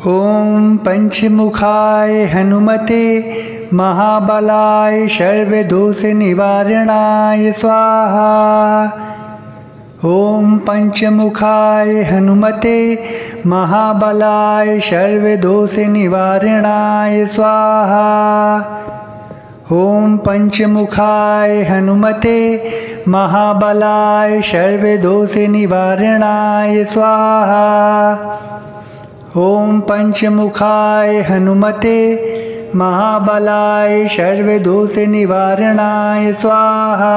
ओम पंचमुखाय हनुमते महाबलाय सर्वदोष निवारणाय स्वाहा। ओम पंचमुखाय हनुमते महाबलाय सर्वदोष निवारणाय स्वाहा। ओम पंचमुखाय हनुमते महाबलाय सर्वदोष निवारणाय स्वाहा। ओम पंचमुखाय हनुमते महाबलाय सर्वदोष निवारणाय स्वाहा।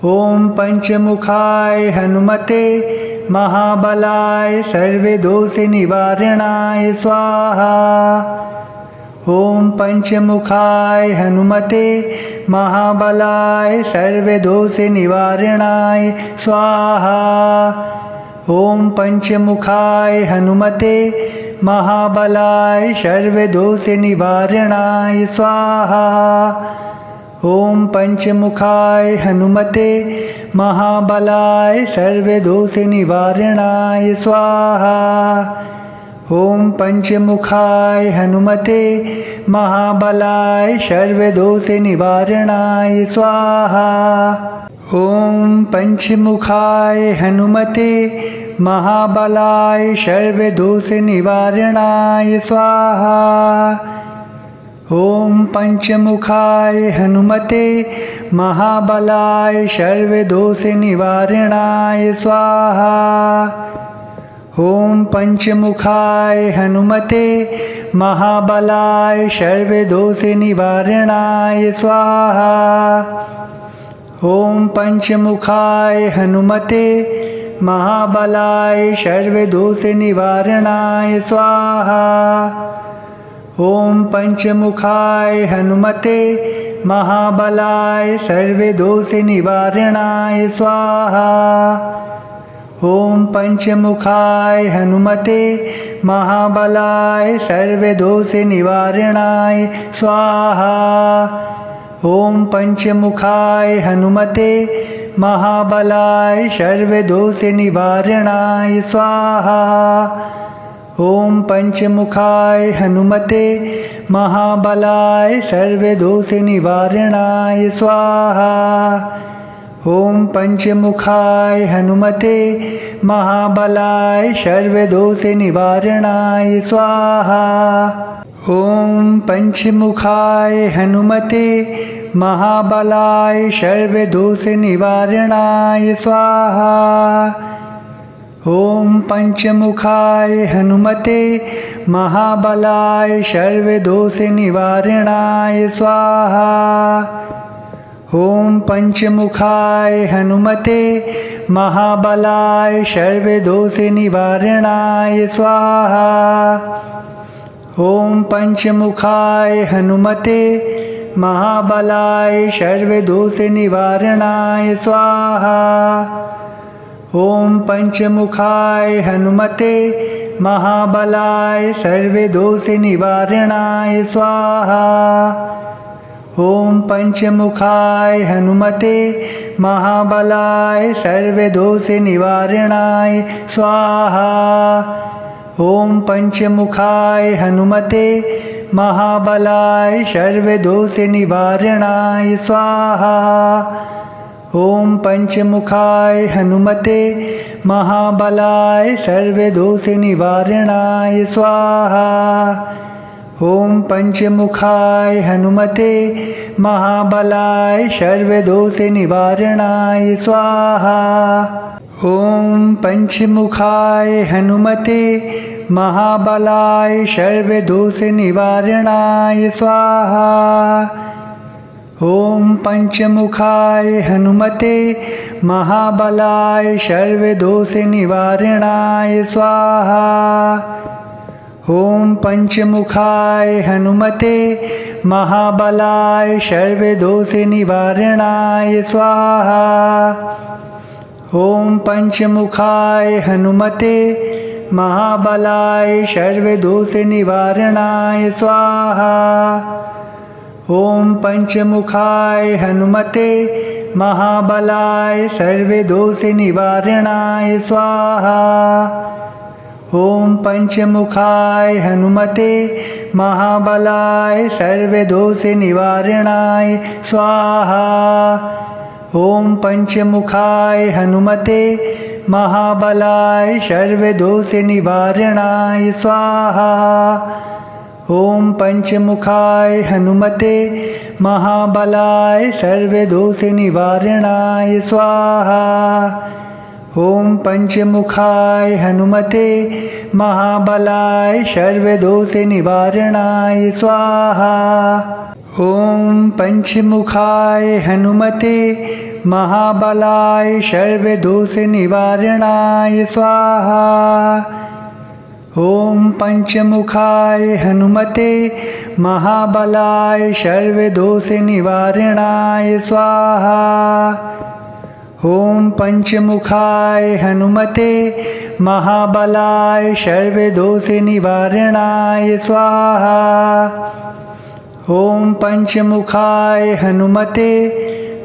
ओम पंचमुखाय हनुमते महाबलाय सर्वदोष निवारणाय स्वाहा। ओम पंचमुखाय हनुमते महाबलाय सर्वदोष निवारणाय स्वाहा। ओम पंचमुखाय हनुमते महाबलाय सर्वदोष निवारणाय स्वाहा। ओम पंचमुखाय हनुमते महाबलाय सर्वदोष निवारणाय स्वाहा। ओम पंचमुखाय हनुमते महाबलाय सर्वदोष निवारणाय स्वाहा। ओम पंचमुखाय हनुमते महाबलाय सर्वदोष निवारणाय स्वाहा। ओम पंचमुखाय हनुमते महाबलाय सर्वदोष निवारणाय स्वाहा। ओम पंचमुखाय हनुमते महाबलाय सर्वदोष निवारणाय स्वाहा। ओम पंचमुखाय हनुमते महाबलाय सर्वदोष निवारणाय स्वाहा। ओम पंचमुखाय हनुमते महाबलाय सर्वदोष निवारणाय स्वाहा। ओम पंचमुखाय हनुमते महाबलाय सर्वदोष निवारणाय स्वाहा। ओम पंचमुखाय हनुमते महाबलाय सर्वदोष निवारणाय स्वाहा। ओम पंचमुखाय हनुमते महाबलाय सर्वदोष निवारणाय स्वाहा। ओम पंचमुखाय हनुमते महाबलाय सर्वदोष निवारणाय स्वाहा। ओम पंचमुखाय हनुमते महाबलाय सर्वदोष निवारणाय स्वाहा। ओम पंचमुखाय हनुमते महाबलाय सर्वदोष निवारणाय स्वाहा। ओम पंचमुखाय हनुमते महाबलाय सर्वदोष निवारणाय स्वाहा। ओम पंचमुखाय हनुमते महाबलाय सर्वदोष निवारणाय स्वाहा। ओम पंचमुखाय हनुमते महाबलाय सर्वदोष निवारणाय स्वाहा। ओम पंचमुखाय हनुमते महाबलाय सर्वदोष निवारणाय स्वाहा। ओम पंचमुखाय हनुमते महाबलाय सर्वदोष निवारणाय स्वाहा। ओम पंचमुखाय हनुमते महाबलाय सर्वदोष निवारणाय स्वाहा। ओम पंचमुखाय हनुमते महाबलाय सर्वदोष निवारणाय स्वाहा। ओम पंचमुखाय हनुमते महाबलाय सर्वदोष निवारणाय स्वाहा। ओम पंचमुखाय हनुमते महाबलाय सर्वदोष निवारणाय स्वाहा। ओम पंचमुखाय हनुमते महाबलाय सर्वदोष निवारणाय स्वाहा। ओम पंचमुखाय हनुमते महाबलाय सर्वदोष निवारणाय स्वाहा। ओम पंचमुखाय हनुमते महाबलाय सर्वदोष निवारणाय स्वाहा। ॐ पंचमुखाय हनुमते महाबलाय सर्वदोषनिवारणाय स्वाहा। ॐ पंचमुखाय हनुमते महाबलाय सर्वदोषनिवारणाय स्वाहा। ॐ पंचमुखाय हनुमते महाबलाय सर्वदोषनिवारणाय स्वाहा। ॐ पंचमुखाय हनुमते महाबलाय सर्वदोषनिवारणाय स्वाहा। ॐ पंचमुखाय हनुमते महाबलाय सर्वदोषनिवारणाय स्वाहा। ॐ पंचमुखाय हनुमते महाबलाय सर्वदोषनिवारणाय स्वाहा। ॐ पंचमुखाय हनुमते महाबलाय सर्वदोषनिवारणाय स्वाहा। ॐ पंचमुखाय हनुमते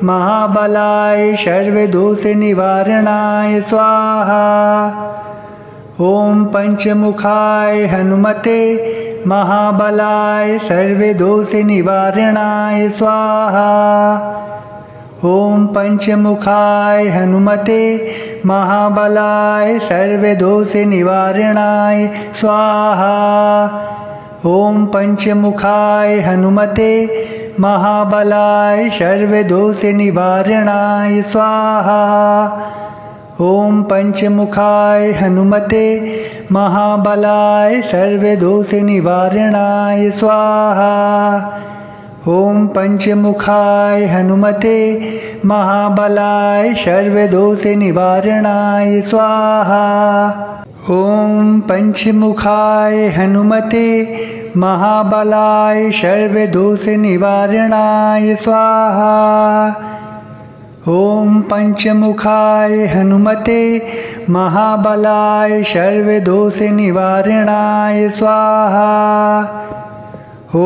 महाबलाय सर्वदोषनिवारणाय स्वाहा। ॐ पंचमुखाय हनुमते महाबलाय सर्वदोषनिवारणाय स्वाहा। ॐ पंचमुखाय हनुमते महाबलाय सर्वदोषनिवारणाय स्वाहा। ॐ पंचमुखाय हनुमते महाबलाय सर्वदोषनिवारणाय स्वाहा। ॐ पंचमुखाय हनुमते महाबलाय सर्वदोषनिवारणाय स्वाहा। ॐ पंचमुखाय हनुमते महाबलाय सर्वदोषनिवारणाय स्वाहा। ॐ पंचमुखाय हनुमते महाबलाय सर्वदोषनिवारणाय स्वाहा। ॐ पंचमुखाय हनुमते महाबलाय सर्वदोषनिवारणाय स्वाहा। ॐ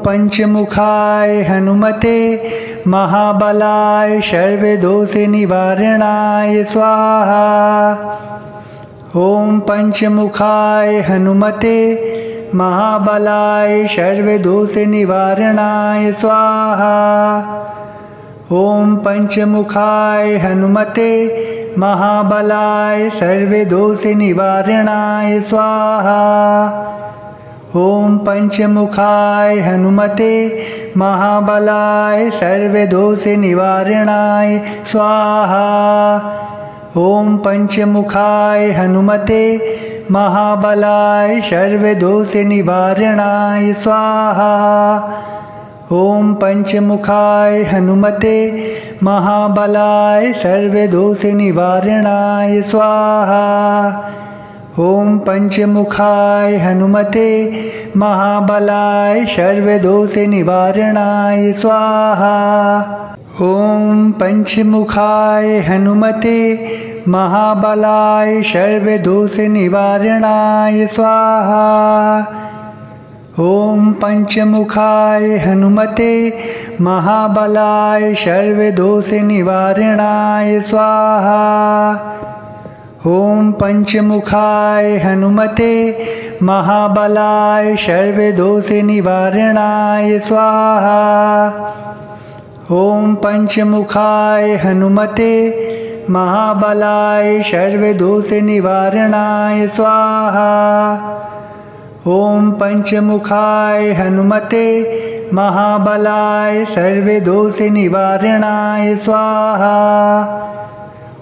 पंचमुखाय हनुमते महाबलाय सर्वदोषनिवारणाय स्वाहा। ॐ पंचमुखाय हनुमते महाबलाय सर्वदोषनिवारणाय स्वाहा। ॐ पंचमुखाय हनुमते महाबलाय सर्वदोषनिवारणाय स्वाहा। ॐ पंचमुखाय हनुमते महाबलाय सर्वदोषनिवारणाय स्वाहा। ॐ पंचमुखाय हनुमते महाबलाय सर्वदोषनिवारणाय स्वाहा। ॐ पंचमुखाय हनुमते महाबलाय सर्वदोषनिवारणाय स्वाहा। ॐ पंचमुखाय हनुमते महाबलाय सर्वदोषनिवारणाय स्वाहा। ॐ पंचमुखाय हनुमते महाबलाय सर्वदोषनिवारणाय स्वाहा। ॐ पंचमुखाय हनुमते महाबलाय सर्वदोषनिवारणाय स्वाहा। ॐ पंचमुखाय हनुमते महाबलाय सर्वदोषनिवारणाय स्वाहा। ॐ पंचमुखाय हनुमते महाबलाय सर्वदोषनिवारणाय स्वाहा। ॐ पंचमुखाय हनुमते महाबलाय सर्वदोषनिवारणाय स्वाहा।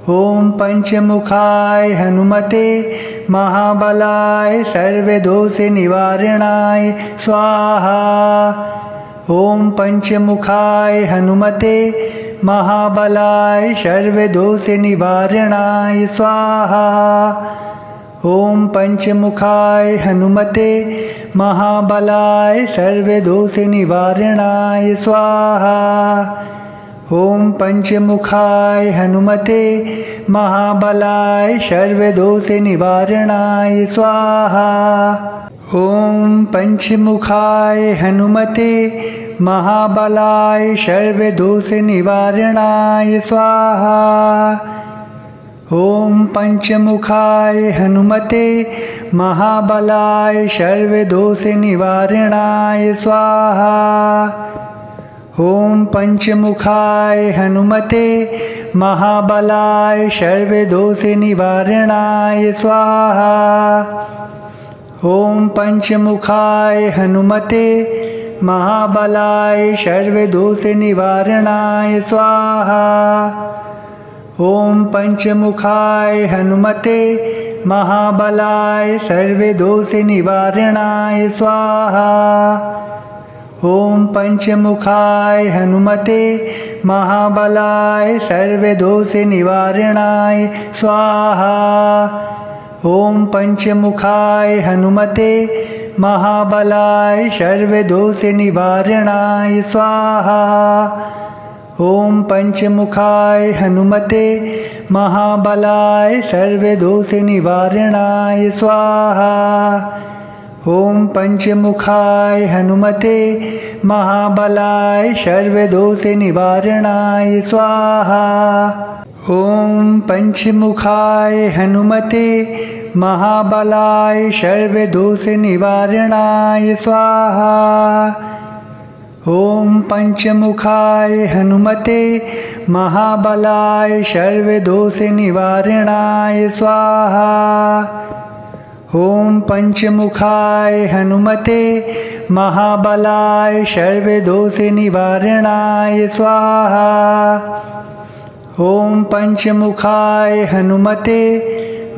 ॐ पंचमुखाय हनुमते महाबलाय सर्वदोषनिवारणाय स्वाहा। ॐ पंचमुखाय हनुमते महाबलाय सर्वदोषनिवारणाय स्वाहा। ॐ पंचमुखाय हनुमते महाबलाय सर्वदोषनिवारणाय स्वाहा। ॐ पंचमुखाय हनुमते महाबलाय सर्वदोषनिवारणाय स्वाहा। ॐ पंचमुखाय हनुमते महाबलाय सर्वदोषनिवारणाय स्वाहा। ॐ पंचमुखाय हनुमते महाबलाय सर्वदोषनिवारणाय स्वाहा। ॐ पंचमुखाय हनुमते महाबलाय सर्वदोषनिवारणाय स्वाहा। ॐ पंचमुखाय हनुमते महाबलाय सर्वदोषनिवारणाय स्वाहा। ॐ पंचमुखाय हनुमते महाबलाय सर्वदोषनिवारणाय स्वाहा। ॐ पंचमुखाय हनुमते महाबलाय सर्वदोषनिवारणाय स्वाहा। ॐ पंचमुखाय हनुमते महाबलाय सर्वदोषनिवारणाय स्वाहा। ॐ पंचमुखाय हनुमते महाबलाय सर्वदोषनिवारणाय स्वाहा। ॐ पंचमुखाय हनुमते महाबलाय सर्वदोषनिवारणाय स्वाहा। ॐ पंचमुखाय हनुमते महाबलाय सर्वदोषनिवारणाय स्वाहा। ॐ पंचमुखाय हनुमते महाबलाय सर्वदोषनिवारणाय स्वाहा। ॐ पंचमुखाय हनुमते महाबलाय सर्वदोषनिवारणाय स्वाहा। ॐ पंचमुखाय हनुमते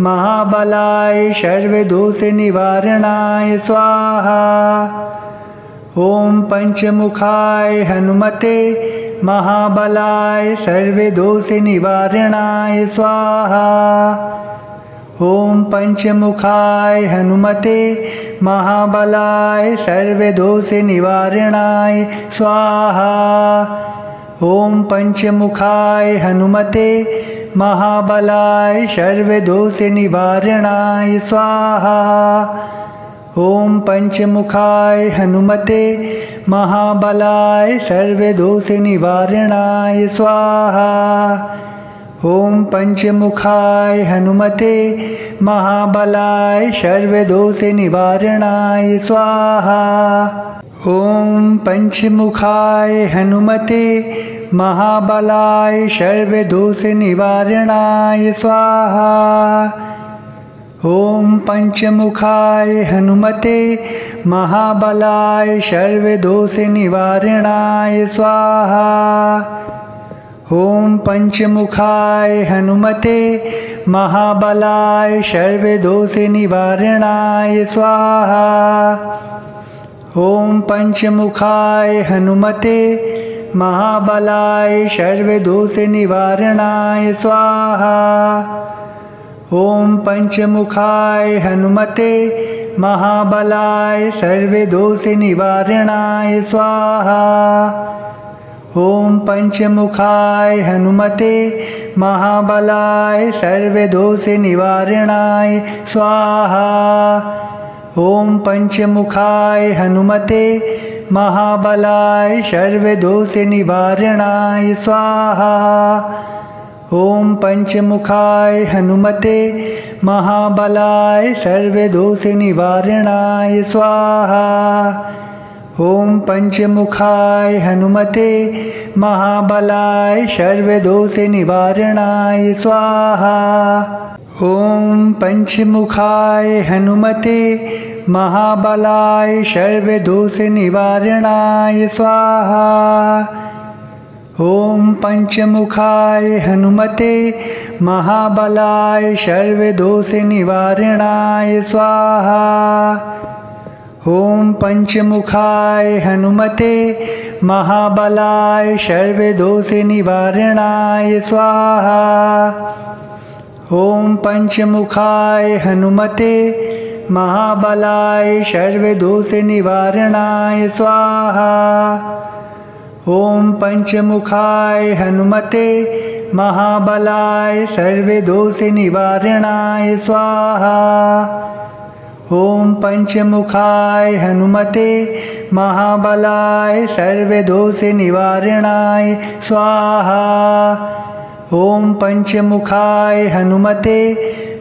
महाबलाय सर्वदोषनिवारणाय स्वाहा। ॐ पंचमुखाय हनुमते महाबलाय सर्वदोषनिवारणाय स्वाहा। ॐ पंचमुखाय हनुमते महाबलाय सर्वदोषनिवारणाय स्वाहा। ॐ पंचमुखाय हनुमते महाबलाय सर्वदोषनिवारणाय स्वाहा। ॐ पंचमुखाय हनुमते महाबलाय सर्वदोषनिवारणाय स्वाहा। ॐ पंचमुखाय हनुमते महाबलाय सर्वदोषनिवारणाय स्वाहा। ॐ पंचमुखाय हनुमते महाबलाय सर्वदोषनिवारणाय स्वाहा। ॐ पंचमुखाय हनुमते महाबलाय सर्वदोषनिवारणाय स्वाहा। ॐ पंचमुखाय हनुमते महाबलाय सर्वदोषनिवारणाय स्वाहा। ॐ पंचमुखाय हनुमते महाबलाय सर्वदोषनिवारणाय स्वाहा। ॐ पंचमुखाय हनुमते महाबलाय सर्वदोषनिवारणाय स्वाहा। ॐ पंचमुखाय हनुमते महाबलाय सर्वदोषनिवारणाय स्वाहा। ॐ पंचमुखाय हनुमते महाबलाय सर्वदोषनिवारणाय स्वाहा। ॐ पंचमुखाय हनुमते महाबलाय सर्वदोषनिवारणाय स्वाहा। ॐ पंचमुखाय हनुमते महाबलाय सर्वदोषनिवारणाय स्वाहा। ॐ पंचमुखाय हनुमते महाबलाय सर्वदोषनिवारणाय स्वाहा। ॐ पंचमुखाय हनुमते महाबलाय सर्वदोषनिवारणाय स्वाहा। ॐ पंचमुखाय हनुमते महाबलाय सर्वदोषनिवारणाय स्वाहा। ॐ पंचमुखाय हनुमते महाबलाय सर्वदोषनिवारणाय स्वाहा। ॐ पंचमुखाय हनुमते महाबलाय सर्वदोषनिवारणाय स्वाहा। ॐ पंचमुखाय हनुमते महाबलाय सर्वदोषनिवारणाय स्वाहा। ॐ पंचमुखाय हनुमते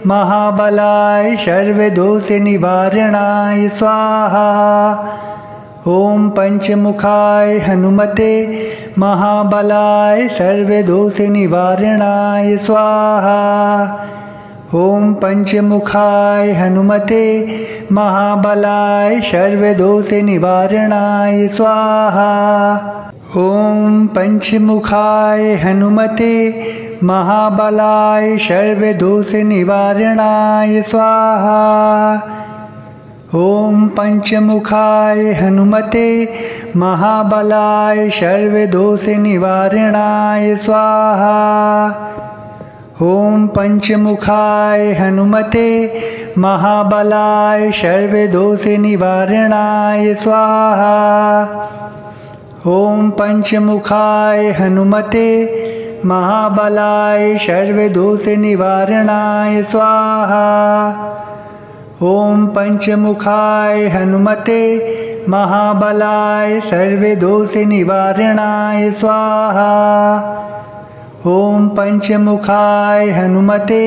महाबलाय सर्वदोषनिवारणाय स्वाहा। ॐ पंचमुखाय हनुमते महाबलाय सर्वदोषनिवारणाय स्वाहा। ॐ पंचमुखाय हनुमते महाबलाय सर्वदोषनिवारणाय स्वाहा। ॐ पंचमुखाय हनुमते महाबलाय सर्वदोषनिवारणाय स्वाहा। ॐ पंचमुखाय हनुमते महाबलाय सर्वदोषनिवारणाय स्वाहा। ॐ पंचमुखाय हनुमते महाबलाय सर्वदोषनिवारणाय स्वाहा। ॐ पंचमुखाय हनुमते महाबलाय सर्वदोषनिवारणाय स्वाहा। ॐ पंचमुखाय हनुमते महाबलाय सर्वदोषनिवारणाय स्वाहा। ॐ पंचमुखाय हनुमते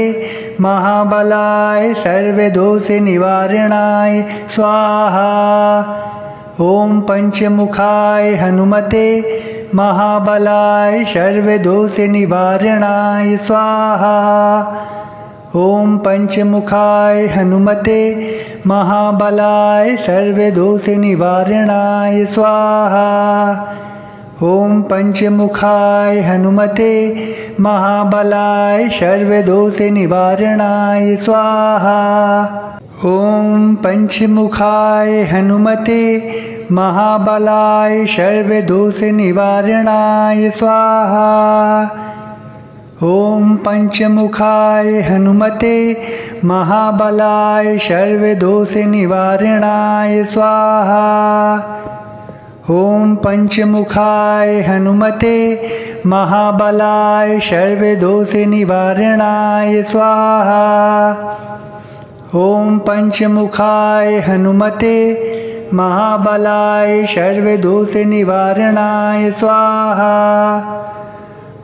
महाबलाय सर्वदोषनिवारणाय स्वाहा। ॐ पंचमुखाय हनुमते महाबलाय सर्वदोषनिवारणाय स्वाहा। ॐ पंचमुखाय हनुमते महाबलाय सर्वदोषनिवारणाय स्वाहा। ॐ पंचमुखाय हनुमते महाबलाय सर्वदोषनिवारणाय स्वाहा। ॐ पंचमुखाय हनुमते महाबलाय सर्वदोषनिवारणाय स्वाहा। ॐ पंचमुखाय हनुमते महाबलाय सर्वदोषनिवारणाय स्वाहा। ॐ पंचमुखाय हनुमते महाबलाय सर्वदोषनिवारणाय स्वाहा। ॐ पंचमुखाय हनुमते महाबलाय सर्वदोषनिवारणाय स्वाहा।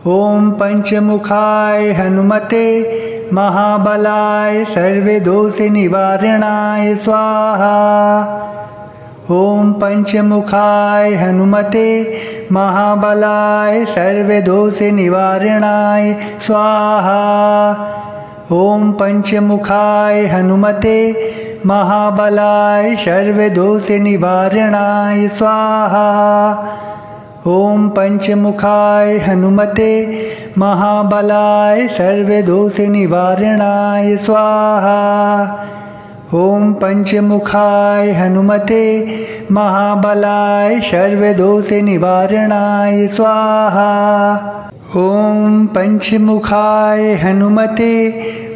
ॐ पंचमुखाय हनुमते महाबलाय सर्वदोषनिवारणाय स्वाहा। ॐ पंचमुखाय हनुमते महाबलाय सर्वदोषनिवारणाय स्वाहा। ॐ पंचमुखाय हनुमते महाबलाय सर्वदोषनिवारणाय स्वाहा। ॐ पंचमुखाय हनुमते महाबलाय सर्वदोषनिवारणाय स्वाहा। ॐ पंचमुखाय हनुमते महाबलाय सर्वदोषनिवारणाय स्वाहा। ॐ पंचमुखाय हनुमते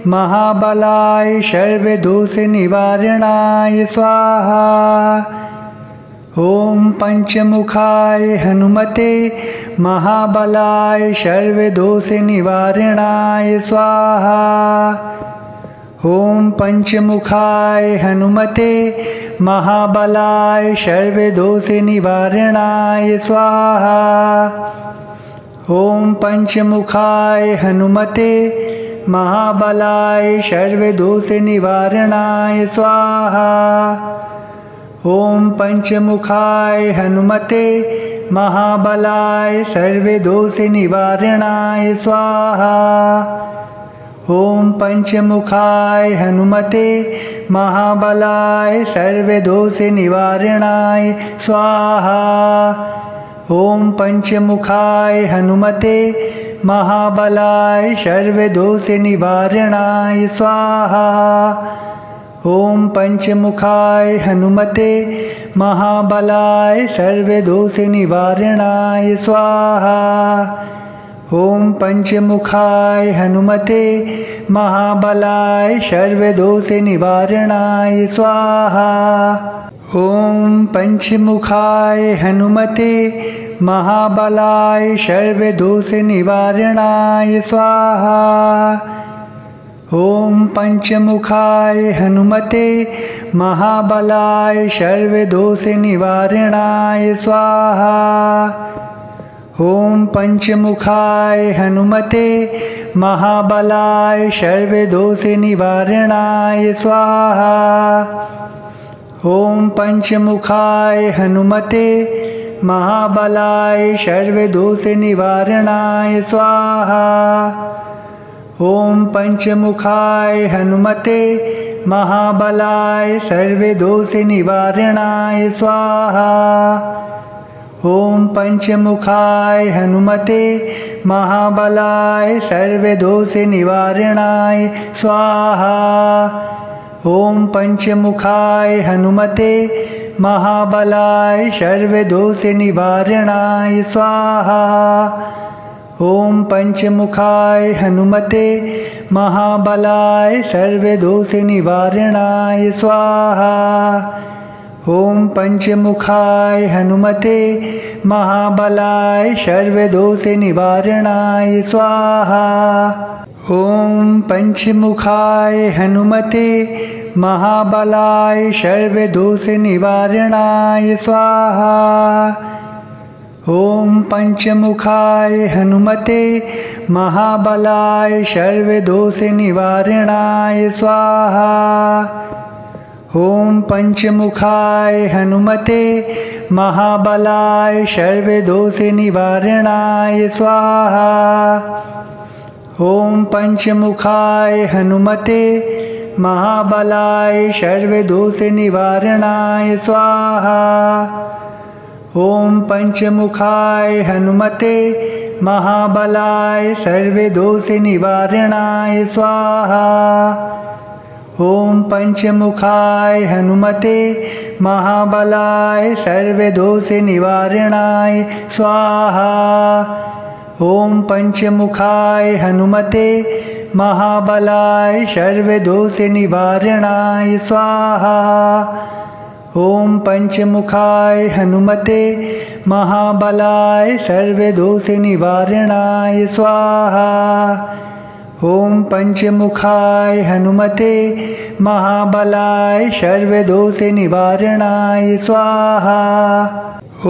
महाबलाय सर्वदोषनिवारणाय स्वाहा। ॐ पंचमुखाय हनुमते महाबलाय सर्वदोषनिवारणाय स्वाहा। ॐ पंचमुखाय हनुमते महाबलाय सर्वदोषनिवारणाय स्वाहा। ॐ पंचमुखाय हनुमते महाबलाय सर्वदोषनिवारणाय स्वाहा। ॐ पंचमुखाय हनुमते महाबलाय सर्वदोषनिवारणाय स्वाहा। ॐ पंचमुखाय हनुमते महाबलाय सर्वदोषनिवारणाय स्वाहा। ॐ पंचमुखाय हनुमते महाबलाय सर्वदोषनिवारणाय स्वाहा। ॐ पंचमुखाय हनुमते महाबलाय सर्वदोषनिवारणाय स्वाहा। ॐ पंचमुखाय हनुमते महाबलाय सर्वदोषनिवारणाय स्वाहा। ॐ पंचमुखाय हनुमते महाबलाय सर्वदोषनिवारणाय स्वाहा। ॐ पंचमुखाय हनुमते महाबलाय सर्वदोषनिवारणाय स्वाहा। ॐ पंचमुखाय हनुमते महाबलाय सर्वदोषनिवारणाय स्वाहा। ॐ पंचमुखाय हनुमते महाबलाय सर्वदोषनिवारणाय स्वाहा। ॐ पंचमुखाय हनुमते महाबलाय सर्वदोषनिवारणाय स्वाहा। ॐ पंचमुखाय हनुमते महाबलाय सर्वदोषनिवारणाय स्वाहा। ॐ पंचमुखाय हनुमते महाबलाय सर्वदोषनिवारणाय स्वाहा। ॐ पंचमुखाय हनुमते महाबलाय सर्वदोषनिवारणाय स्वाहा। ॐ पंचमुखाय हनुमते महाबलाय सर्वदोषनिवारणाय स्वाहा। ॐ पंचमुखाय हनुमते महाबलाय सर्वदोषनिवारणाय स्वाहा। ॐ पंचमुखाय हनुमते महाबलाय सर्वदोषनिवारणाय स्वाहा। ॐ पंचमुखाय हनुमते महाबलाय सर्वदोषनिवारणाय स्वाहा। ॐ पंचमुखाय हनुमते महाबलाय सर्वदोषनिवारणाय स्वाहा। ॐ पंचमुखाय हनुमते महाबलाय सर्वदोषनिवारणाय स्वाहा। ॐ पंचमुखाय हनुमते महाबलाय सर्वदोषनिवारणाय स्वाहा। ॐ पंचमुखाय हनुमते महाबलाय सर्वदोषनिवारणाय स्वाहा। ॐ पंचमुखाय हनुमते महाबलाय सर्वदोषनिवारणाय स्वाहा। ॐ पंचमुखाय हनुमते महाबलाय सर्वदोषनिवारणाय स्वाहा। ॐ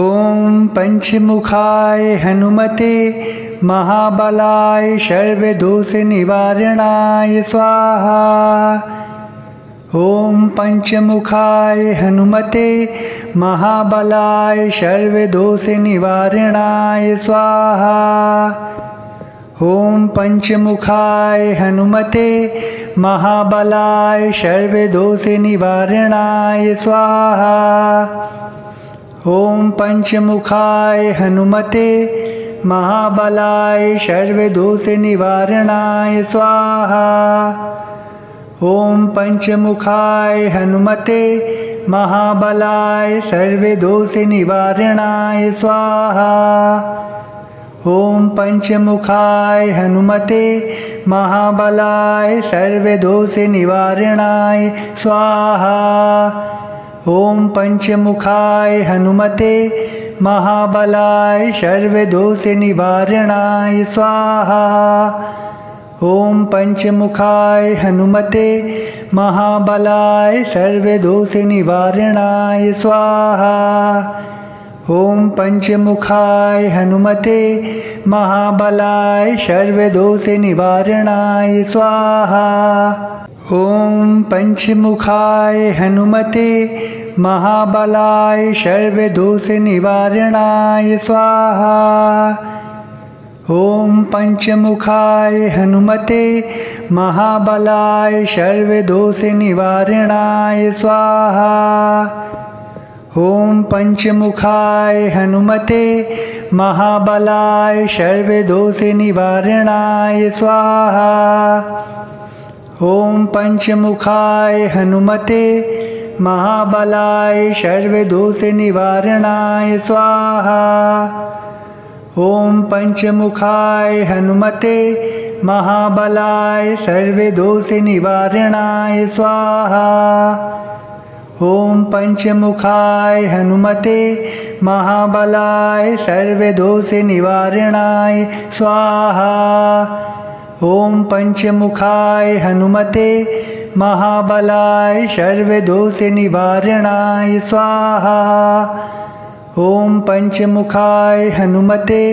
पंचमुखाय हनुमते महाबलाय सर्वदोषनिवारणाय स्वाहा। ॐ पंचमुखाय हनुमते महाबलाय सर्वदोषनिवारणाय स्वाहा। ॐ पंचमुखाय हनुमते महाबलाय सर्वदोषनिवारणाय स्वाहा। ॐ पंचमुखाय हनुमते महाबलाय सर्वदोषनिवारणाय स्वाहा। ॐ पंचमुखाय हनुमते महाबलाय सर्वदोषनिवारणाय स्वाहा। ॐ पंचमुखाय हनुमते महाबलाय सर्वदोषनिवारणाय स्वाहा। ॐ पंचमुखाय हनुमते महाबलाय सर्वदोषनिवारणाय स्वाहा। ॐ पंचमुखाय हनुमते महाबलाय सर्वदोषनिवारणाय स्वाहा। ॐ पंचमुखाय हनुमते महाबलाय सर्वदोषनिवारणाय स्वाहा। ॐ पंचमुखाय हनुमते महाबलाय सर्वदोषनिवारणाय स्वाहा। ॐ पंचमुखाय हनुमते महाबलाय सर्वदोषनिवारणाय स्वाहा। ॐ पंचमुखाय हनुमते महाबलाय सर्वदोषनिवारणाय स्वाहा। ॐ पंचमुखाय हनुमते महाबलाय सर्वदोषनिवारणाय स्वाहा। ॐ पंचमुखाय हनुमते महाबलाय सर्वदोषनिवारणाय स्वाहा। ॐ पंचमुखाय हनुमते महाबलाय सर्वदोषनिवारणाय स्वाहा। ॐ पंचमुखाय हनुमते महाबलाय सर्वदोषनिवारणाय स्वाहा। ओम पंचमुखाय हनुमते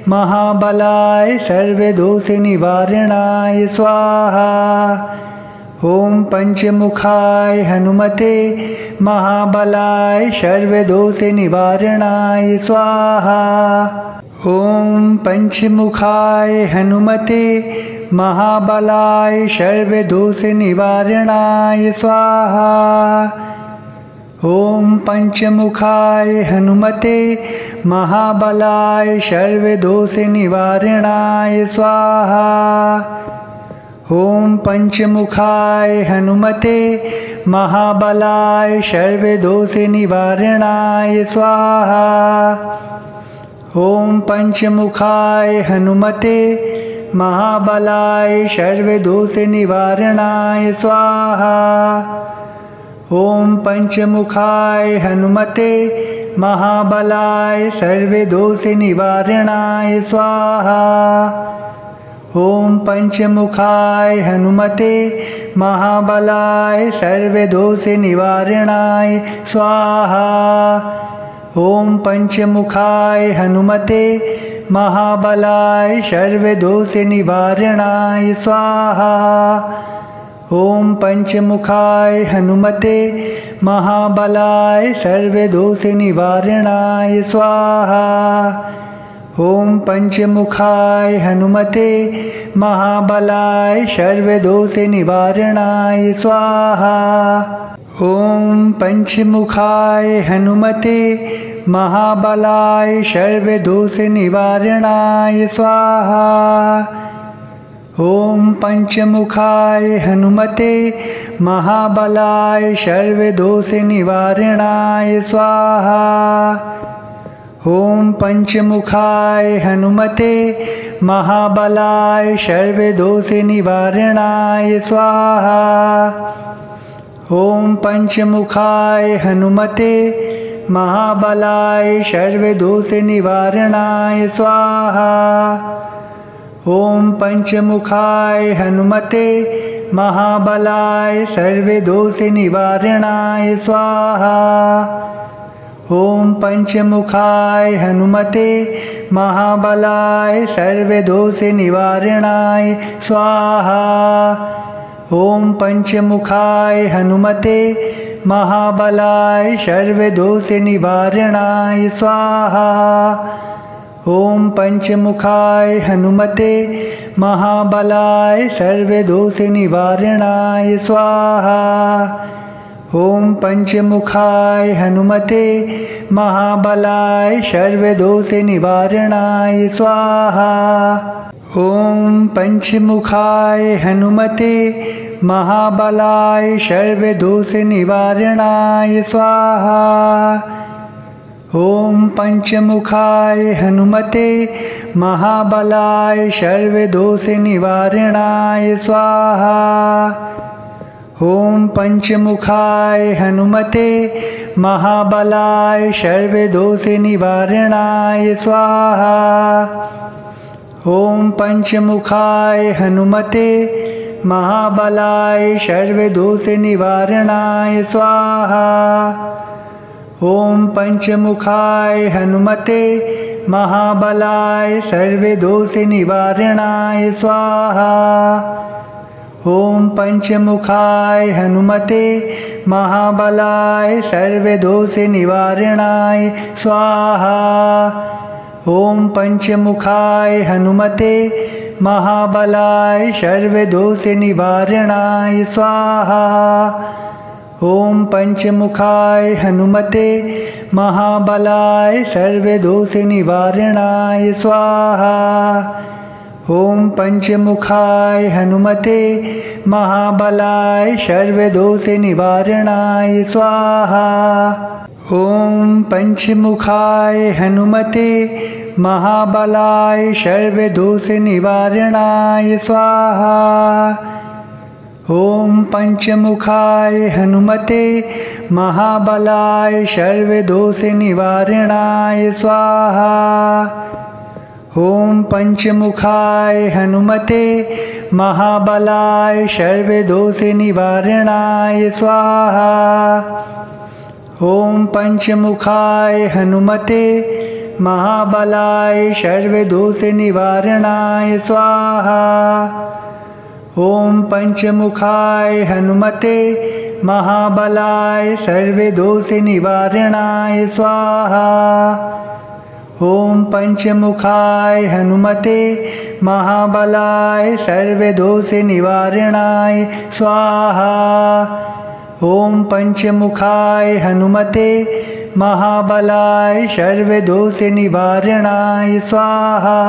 महाबलाय सर्वदोष निवारणाय स्वाहा। ओम पंचमुखाय हनुमते महाबलाय सर्वदोष निवारणाय स्वाहा। ओम पंचमुखाय हनुमते महाबलाय सर्वदोष निवारणाय स्वाहा। ओम पंचमुखाय हनुमते महाबलाय सर्वदोष निवारणाय स्वाहा। ओम पंचमुखाय हनुमते महाबलाय सर्वदोष निवारणाय स्वाहा। ओम पंचमुखाय हनुमते महाबलाय सर्वदोष निवारणाय स्वाहा। ओम पंचमुखाय हनुमते महाबलाय सर्वदोष निवारणाय स्वाहा। ओम पंचमुखाय हनुमते महाबलाय सर्वदोष निवारणाय स्वाहा। ओम पंचमुखाय हनुमते महाबलाय सर्वदोष निवारणाय स्वाहा। ओम पंचमुखाय हनुमते महाबलाय सर्वदोष निवारणाय स्वाहा। ओम पंचमुखाय हनुमते महाबलाय सर्वदोष निवारणाय स्वाहा। ओम पंचमुखाय हनुमते महाबलाय सर्वदोष निवारणाय स्वाहा। ओम पंचमुखाय हनुमते महाबलाय सर्वदोष निवारणाय स्वाहा। ओम पंचमुखाय हनुमते महाबलाय सर्वदोष निवारणाय स्वाहा। ओम पंचमुखाय हनुमते महाबलाय सर्वदोष निवारणाय स्वाहा। ओम पंचमुखाय हनुमते महाबलाय सर्वदोष निवारणाय स्वाहा। ओम पंचमुखाय हनुमते महाबलाय सर्वदोष निवारणाय स्वाहा। ओम पंचमुखाय हनुमते महाबलाय सर्वदोष निवारणाय स्वाहा। ओम पंचमुखाय हनुमते महाबलाय सर्वदोष निवारणाय स्वाहा। ओम पंचमुखाय हनुमते महाबलाय सर्वदोष निवारणाय स्वाहा। ओम पंचमुखाय हनुमते महाबलाय सर्वदोष निवारणाय स्वाहा। ओम पंचमुखाय हनुमते महाबलाय सर्वदोष निवारणाय स्वाहा। ओम पंचमुखाय हनुमते महाबलाय सर्वदोष निवारणाय स्वाहा। ओम पंचमुखाय हनुमते महाबलाय सर्वदोष निवारणाय स्वाहा। ओम पंचमुखाय हनुमते महाबलाय सर्वदोष निवारणाय स्वाहा। ओम पंचमुखाय हनुमते महाबलाय सर्वदोष निवारणाय स्वाहा। ओम पंचमुखाय हनुमते महाबलाय सर्वदोष निवारणाय स्वाहा। ओम पंचमुखाय हनुमते महाबलाय सर्वदोष निवारणाय स्वाहा। ओम पंचमुखाय हनुमते महाबलाय सर्वदोष निवारणाय स्वाहा। ओम पंचमुखाय हनुमते महाबलाय सर्वदोष निवारणाय स्वाहा। ओम पंचमुखाय हनुमते महाबलाय सर्वदोष निवारणाय स्वाहा। ओम पंचमुखाय हनुमते महाबलाय सर्वदोष निवारणाय स्वाहा। ॐ पंचमुखाय हनुमते महाबलाय सर्वदोषनिवारणाय स्वाहा। ॐ पंचमुखाय हनुमते महाबलाय सर्वदोषनिवारणाय स्वाहा। ॐ पंचमुखाय हनुमते महाबलाय सर्वदोषनिवारणाय स्वाहा। ॐ पंचमुखाय हनुमते महाबलाय सर्वदोषनिवारणाय स्वाहा।